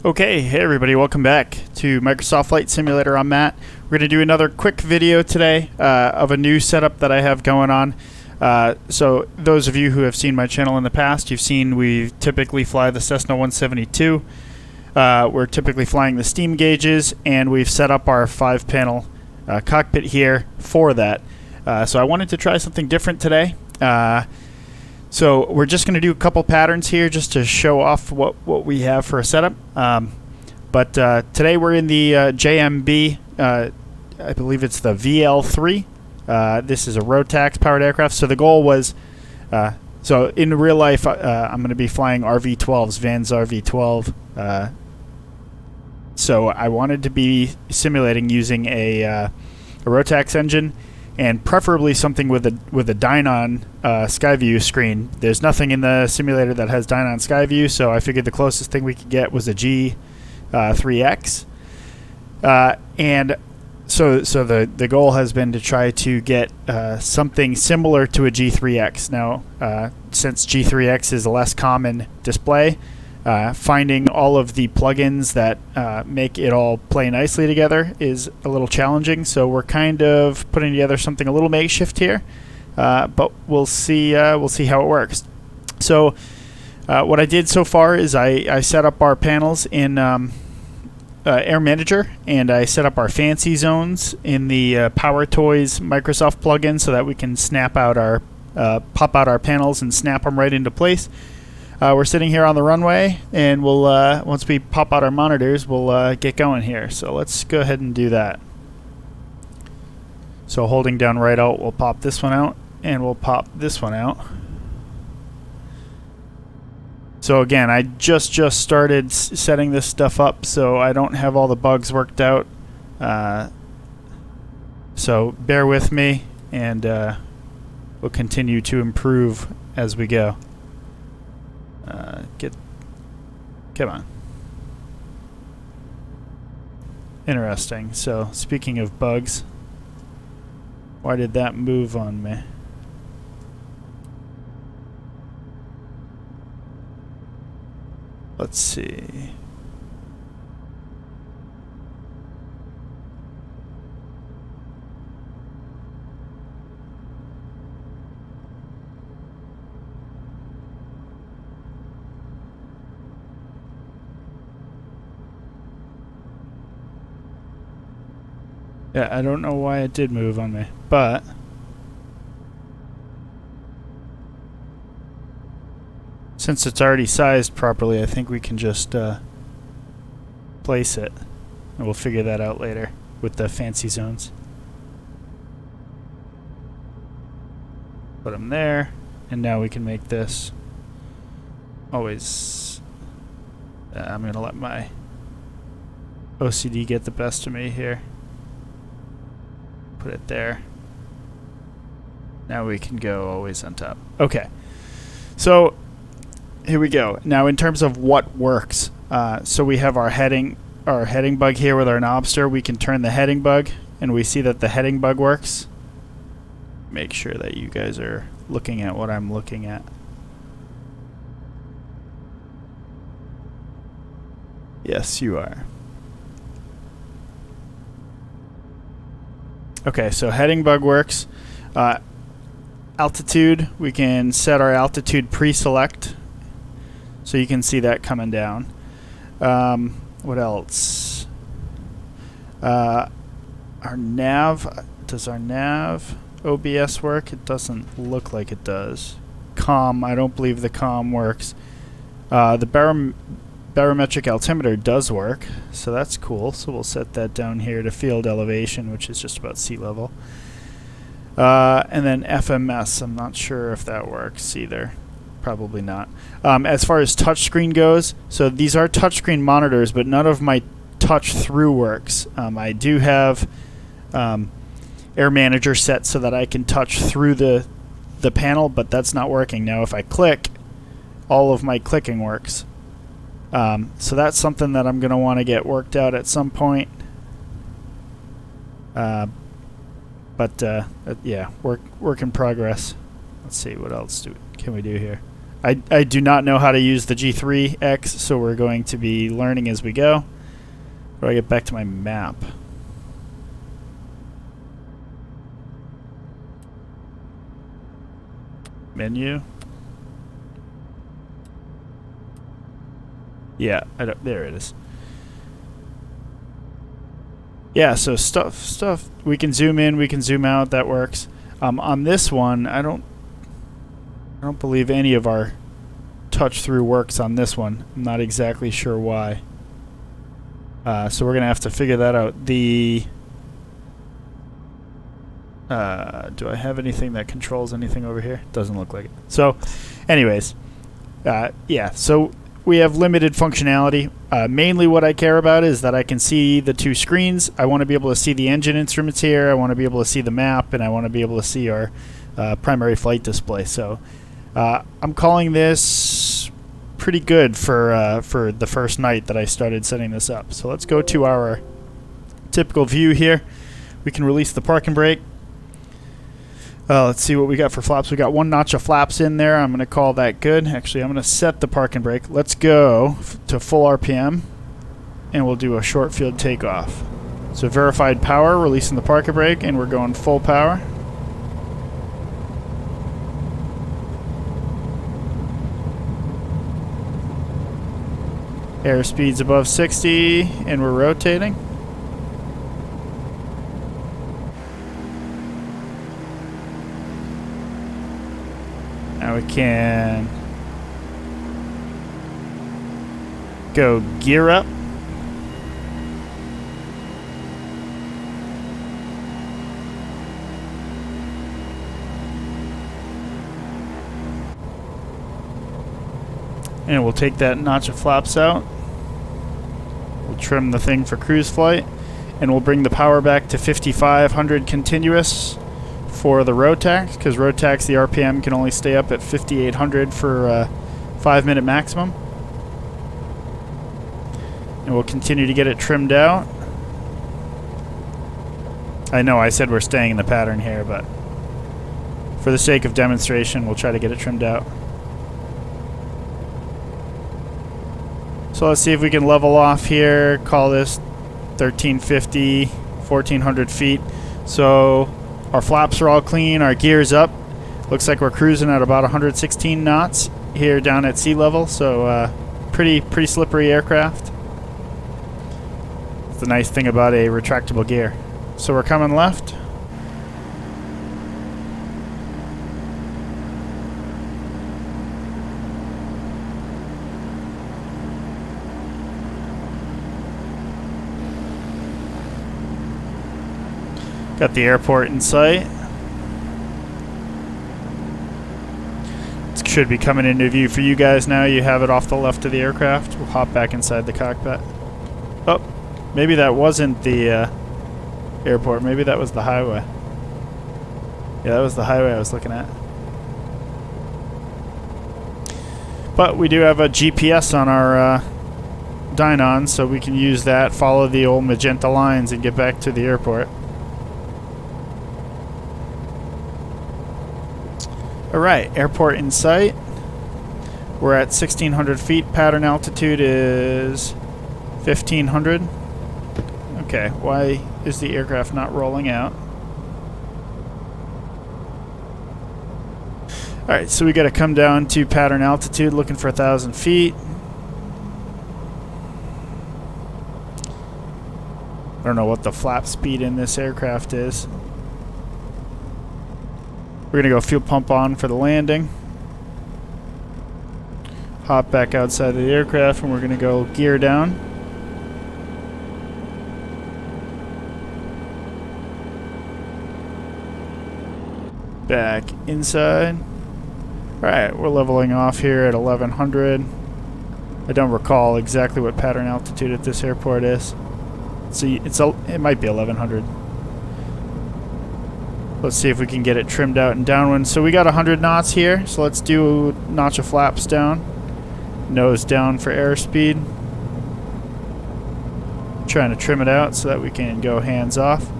Okay, hey everybody, welcome back to Microsoft Flight Simulator. I'm Matt. We're going to do another quick video today of a new setup that I have going on. So those of you who have seen my channel in the past, you've seen we typically fly the Cessna 172. We're typically flying the steam gauges, and we've set up our 5-panel cockpit here for that. So I wanted to try something different today. So we're just going to do a couple patterns here just to show off what we have for a setup. But today we're in the JMB, I believe it's the VL-3. This is a Rotax powered aircraft. So the goal was, so in real life, I'm going to be flying RV-12s, Van's RV-12. So I wanted to be simulating using a Rotax engine, and preferably something with a Dynon Skyview screen. There's nothing in the simulator that has Dynon Skyview, so I figured the closest thing we could get was a G3X. And so the goal has been to try to get something similar to a G3X. Now, since G3X is a less common display, finding all of the plugins that make it all play nicely together is a little challenging. So we're kind of putting together something a little makeshift here, but we'll see how it works. So what I did so far is I set up our panels in Air Manager, and I set up our fancy zones in the Power Toys Microsoft plugin so that we can snap out our pop out our panels and snap them right into place. We're sitting here on the runway, and we'll once we pop out our monitors, we'll get going here. So let's go ahead and do that. So holding down right alt, we'll pop this one out, and we'll pop this one out. So again, I just started setting this stuff up, so I don't have all the bugs worked out. So bear with me, and we'll continue to improve as we go. Come on. Interesting. So, speaking of bugs, why did that move on me? Let's see. Yeah, I don't know why it did move on me, but since it's already sized properly, I think we can just place it, and we'll figure that out later with the fancy zones. Put them there, and now we can make this always. I'm going to let my OCD get the best of me here. Put it there. Now we can go always on top. Okay. So here we go. Now in terms of what works, so we have our heading bug here with our Knobster. We can turn the heading bug, and we see that the heading bug works. Make sure that you guys are looking at what I'm looking at. Yes, you are. Okay, so heading bug works. Altitude, we can set our altitude pre-select, so you can see that coming down. What else? Our nav, does our nav OBS work? It doesn't look like it does. COM, I don't believe the COM works. The barometric altimeter does work, so that's cool. So we'll set that down here to field elevation, which is just about sea level. And then FMS, I'm not sure if that works either. Probably not. As far as touchscreen goes, so these are touchscreen monitors, but none of my touch through works. I do have Air Manager set so that I can touch through the panel, but that's not working. Now if I click, all of my clicking works. So that's something that I'm going to want to get worked out at some point. Yeah, work in progress. Let's see, what else can we do here? I do not know how to use the G3X, so we're going to be learning as we go. How do I get back to my map? Menu. Yeah, there it is. Yeah, so stuff. We can zoom in, we can zoom out. That works. On this one, I don't believe any of our touch through works on this one. I'm not exactly sure why. So we're gonna have to figure that out. Do I have anything that controls anything over here? Doesn't look like it. So, anyways, yeah. So we have limited functionality. Mainly what I care about is that I can see the two screens. I want to be able to see the engine instruments here. I want to be able to see the map, and I want to be able to see our primary flight display. So I'm calling this pretty good for the first night that I started setting this up. So let's go to our typical view here. We can release the parking brake. Let's see what we got for flaps. We got one notch of flaps in there. I'm going to call that good. Actually, I'm going to set the parking brake. Let's go to full RPM, and we'll do a short field takeoff. So verified power, releasing the parking brake, and we're going full power. Airspeed's above 60, and we're rotating. Now we can go gear up. And we'll take that notch of flaps out. We'll trim the thing for cruise flight, and we'll bring the power back to 5,500 continuous for the Rotax, because Rotax, the RPM can only stay up at 5,800 for a 5-minute maximum. And we'll continue to get it trimmed out. I know I said we're staying in the pattern here, but for the sake of demonstration, we'll try to get it trimmed out. So let's see if we can level off here, call this 1350, 1,400 feet. So our flaps are all clean, our gear's up. Looks like we're cruising at about 116 knots here down at sea level, so pretty slippery aircraft. It's the nice thing about a retractable gear. So we're coming left. Got the airport in sight. It should be coming into view for you guys now. You have it off the left of the aircraft. We'll hop back inside the cockpit. Oh, maybe that wasn't the airport. Maybe that was the highway. Yeah, that was the highway I was looking at. But we do have a GPS on our Dynon, so we can use that, follow the old magenta lines, and get back to the airport. Alright, airport in sight. We're at 1,600 feet. Pattern altitude is 1,500. Okay, why is the aircraft not rolling out? Alright, so we got to come down to pattern altitude, looking for 1,000 feet. I don't know what the flap speed in this aircraft is. We're going to go fuel pump on for the landing. Hop back outside of the aircraft, and we're going to go gear down. Back inside. Alright, we're leveling off here at 1,100. I don't recall exactly what pattern altitude at this airport is. See, it might be 1,100. Let's see if we can get it trimmed out and downwind. So we got 100 knots here, so let's do a notch of flaps down. Nose down for airspeed. Trying to trim it out so that we can go hands off.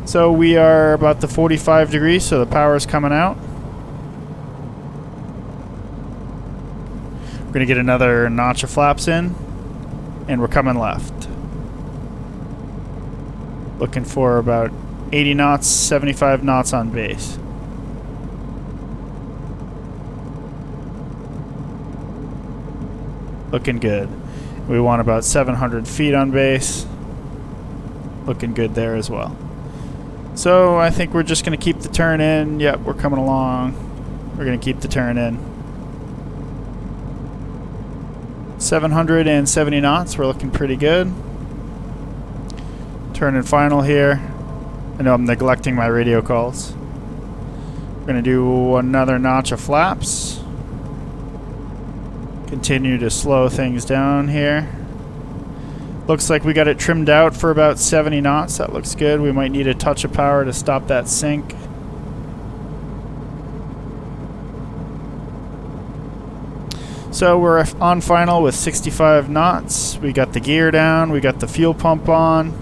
So we are about the 45 degrees, so the power is coming out. We're going to get another notch of flaps in, and we're coming left. Looking for about 80 knots, 75 knots on base. Looking good. We want about 700 feet on base. Looking good there as well. So I think we're just going to keep the turn in. Yep, we're coming along. We're going to keep the turn in. 770 knots. We're looking pretty good. Turn and final here. I know I'm neglecting my radio calls. We're going to do another notch of flaps. Continue to slow things down here. Looks like we got it trimmed out for about 70 knots. That looks good. We might need a touch of power to stop that sink. So we're on final with 65 knots. We got the gear down. We got the fuel pump on.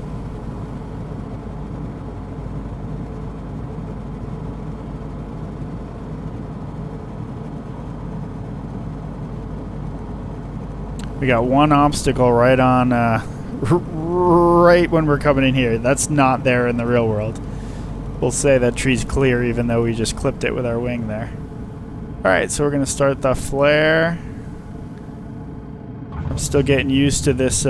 We got one obstacle right on, right when we're coming in here. That's not there in the real world. We'll say that tree's clear even though we just clipped it with our wing there. Alright, so we're going to start the flare. I'm still getting used to this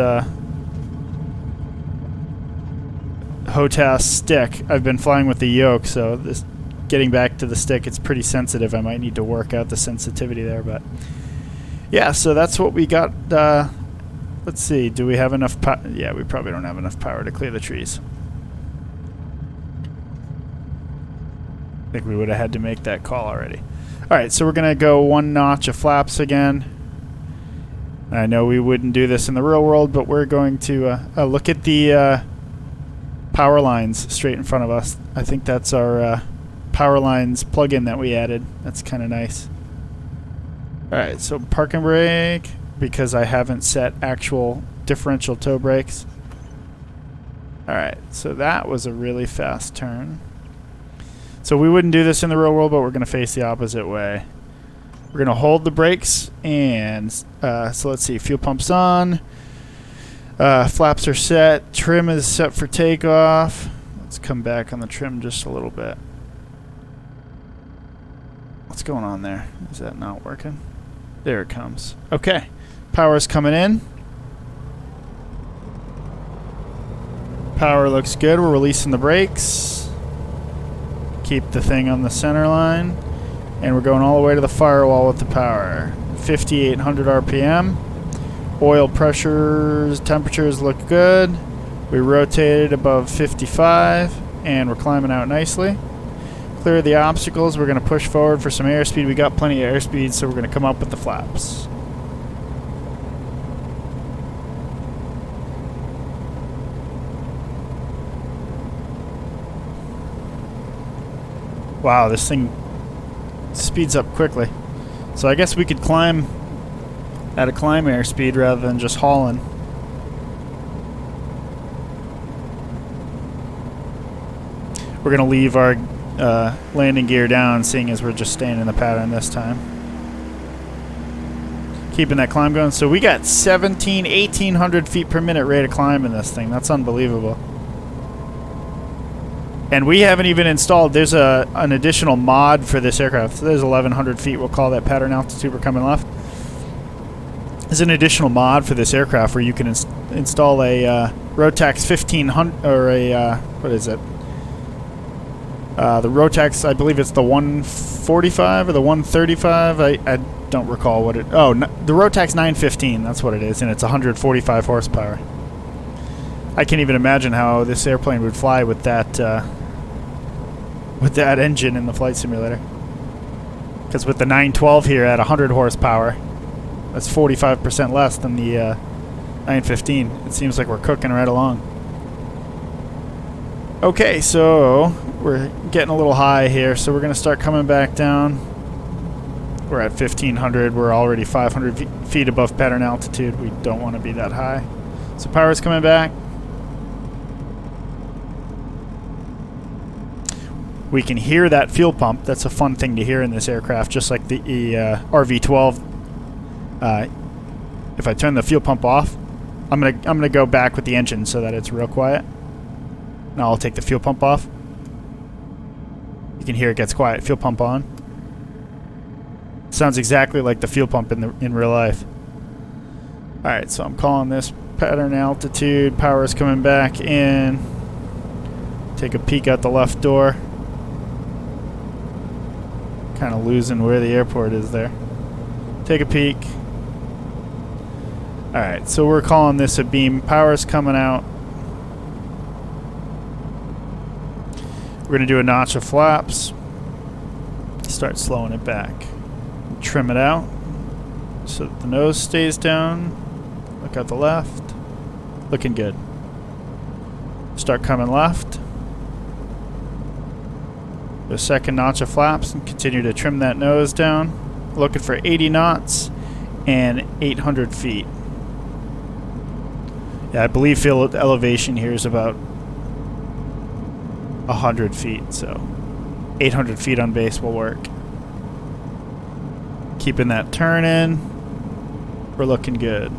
HOTAS stick. I've been flying with the yoke, so this getting back to the stick, it's pretty sensitive. I might need to work out the sensitivity there, but yeah, so that's what we got. Let's see, do we have enough power? Yeah, we probably don't have enough power to clear the trees. I think we would have had to make that call already. Alright, so we're going to go one notch of flaps again. I know we wouldn't do this in the real world, but we're going to look at the power lines straight in front of us. I think that's our power lines plug-in that we added. That's kind of nice. Alright, so park and brake, because I haven't set actual differential toe brakes. Alright, so that was a really fast turn. So we wouldn't do this in the real world, but we're going to face the opposite way. We're going to hold the brakes, and so let's see, fuel pump's on. Flaps are set. Trim is set for takeoff. Let's come back on the trim just a little bit. What's going on there? Is that not working? There it comes. Okay. Power's coming in. Power looks good. We're releasing the brakes. Keep the thing on the center line. And we're going all the way to the firewall with the power. 5,800 RPM. Oil pressures, temperatures look good. We rotated above 55. And we're climbing out nicely. Clear the obstacles. We're going to push forward for some airspeed. We got plenty of airspeed, so we're going to come up with the flaps. Wow, this thing speeds up quickly. So I guess we could climb at a climb airspeed rather than just hauling. We're going to leave our landing gear down, seeing as we're just staying in the pattern this time. Keeping that climb going. So we got 1,800 feet per minute rate of climb in this thing. That's unbelievable. And we haven't even installed, there's an additional mod for this aircraft. So there's 1,100 feet, we'll call that pattern altitude. We're coming left. There's an additional mod for this aircraft where you can install a Rotax 1500, or a, what is it? The Rotax, I believe it's the 145 or the 135. I don't recall what it... Oh, the Rotax 915, that's what it is, and it's 145 horsepower. I can't even imagine how this airplane would fly with that engine in the flight simulator. Because with the 912 here at 100 horsepower, that's 45% less than the 915. It seems like we're cooking right along. Okay, so we're getting a little high here, so we're going to start coming back down. We're at 1,500. We're already 500 feet above pattern altitude. We don't want to be that high. So power's coming back. We can hear that fuel pump. That's a fun thing to hear in this aircraft, just like the RV-12 if I turn the fuel pump off, I'm gonna go back with the engine so that it's real quiet. Now I'll take the fuel pump off. You can hear it gets quiet. Fuel pump on. Sounds exactly like the fuel pump in real life. All right, so I'm calling this pattern altitude. Power is coming back in. Take a peek out the left door. Kind of losing where the airport is there. Take a peek. Alright, so we're calling this a beam. Power's coming out. We're going to do a notch of flaps. Start slowing it back. Trim it out so that the nose stays down. Look out the left. Looking good. Start coming left. A second notch of flaps and continue to trim that nose down. Looking for 80 knots and 800 feet. Yeah, I believe field elevation here is about 100 feet, so 800 feet on base will work. Keeping that turn in. We're looking good.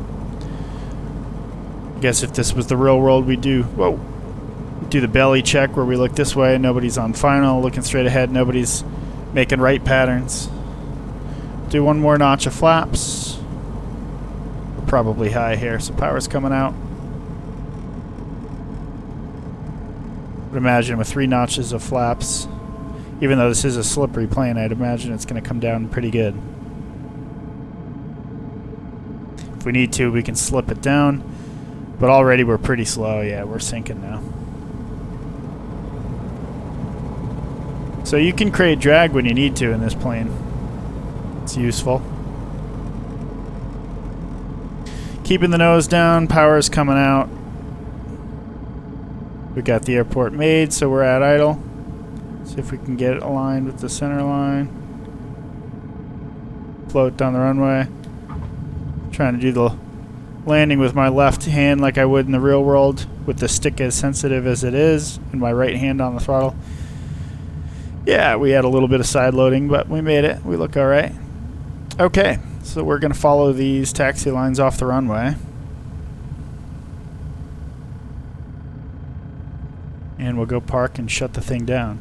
I guess if this was the real world, we'd do the belly check where we look this way, nobody's on final, looking straight ahead, nobody's making right patterns. Do one more notch of flaps. We're probably high here, so power's coming out. Would imagine with 3 notches of flaps, even though this is a slippery plane, I'd imagine it's going to come down pretty good. If we need to, we can slip it down, but already we're pretty slow. Yeah, we're sinking now. So you can create drag when you need to in this plane. It's useful. Keeping the nose down, power is coming out. We got the airport made, so we're at idle. See if we can get it aligned with the center line. Float down the runway. Trying to do the landing with my left hand like I would in the real world, with the stick as sensitive as it is, and my right hand on the throttle. Yeah, we had a little bit of side loading, but we made it. We look all right. Okay, so we're going to follow these taxi lines off the runway. And we'll go park and shut the thing down.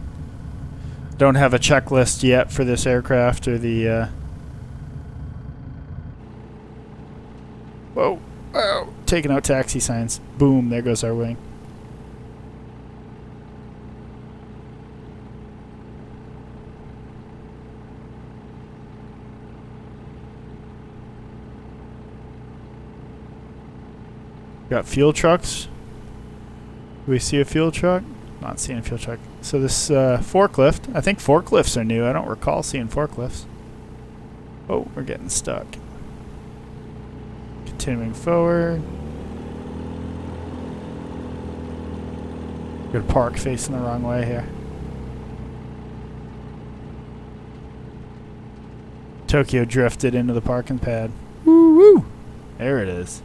Don't have a checklist yet for this aircraft or the... Whoa. Oh, taking out taxi signs. Boom, there goes our wing. Got fuel trucks. Do we see a fuel truck? Not seeing a fuel truck. So this forklift, I think forklifts are new. I don't recall seeing forklifts. Oh, we're getting stuck. Continuing forward. Good park facing the wrong way here. Tokyo drifted into the parking pad. Woo woo! There it is.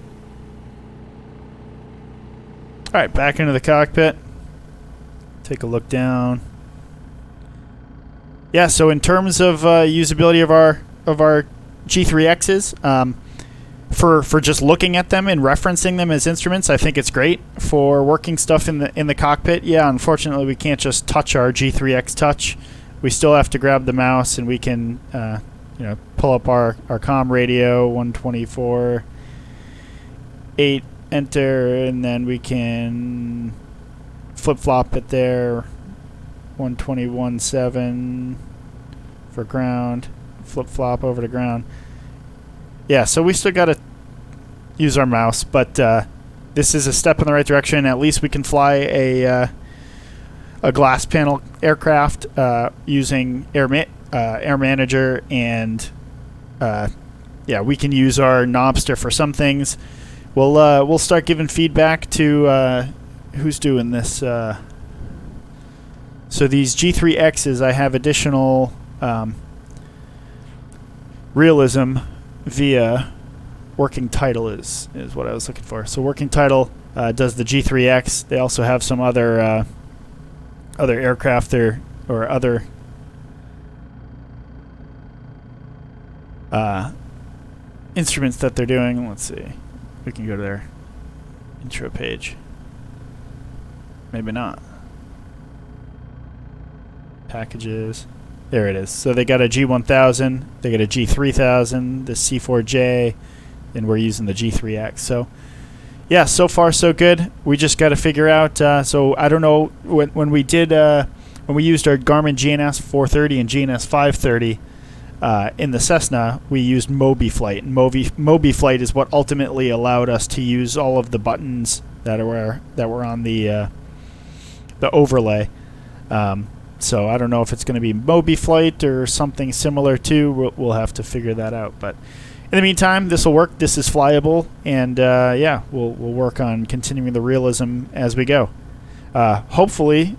Alright, back into the cockpit. Take a look down. Yeah, so in terms of usability of our G3Xs, for just looking at them and referencing them as instruments, I think it's great. For working stuff in the cockpit, yeah, unfortunately we can't just touch our G3X touch. We still have to grab the mouse, and we can pull up our comm radio 124.8, enter, and then we can flip-flop it there 121.7 for ground, flip-flop over to ground. Yeah, so we still got to use our mouse, but this is a step in the right direction. At least we can fly a glass panel aircraft using Air Manager, and yeah, we can use our Knobster for some things. We'll start giving feedback to who's doing this. So these G3Xs, I have additional realism via working title is what I was looking for. So working title does the G3X. They also have some other aircraft there, or other instruments that they're doing. Let's see. We can go to their intro page. Maybe not. Packages. There it is. So they got a G1000, they got a G3000, the C4J, and we're using the G3X. So yeah, so far so good. We just got to figure out. So I don't know when we did when we used our Garmin GNS 430 and GNS 530 in the Cessna, we used MobiFlight. And MobiFlight is what ultimately allowed us to use all of the buttons that were on the overlay. So I don't know if it's going to be MobiFlight or something similar to. We'll have to figure that out. But in the meantime, this will work. This is flyable, and yeah, we'll work on continuing the realism as we go. Hopefully,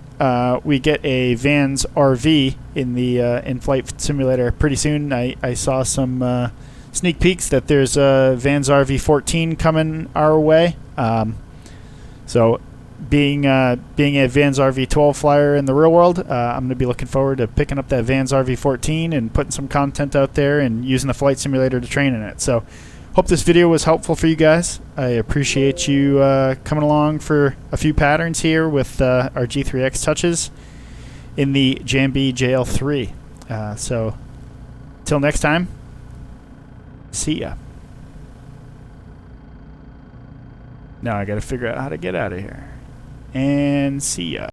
we get a Vans RV in the in-flight simulator pretty soon. I saw some sneak peeks that there's a Vans RV 14 coming our way. So being a Vans RV 12 flyer in the real world, I'm going to be looking forward to picking up that Vans RV 14 and putting some content out there and using the flight simulator to train in it. So hope this video was helpful for you guys. I appreciate you coming along for a few patterns here with our G3X touches in the JMB VL-3. So till next time, see ya. Now I got to figure out how to get out of here. And see ya.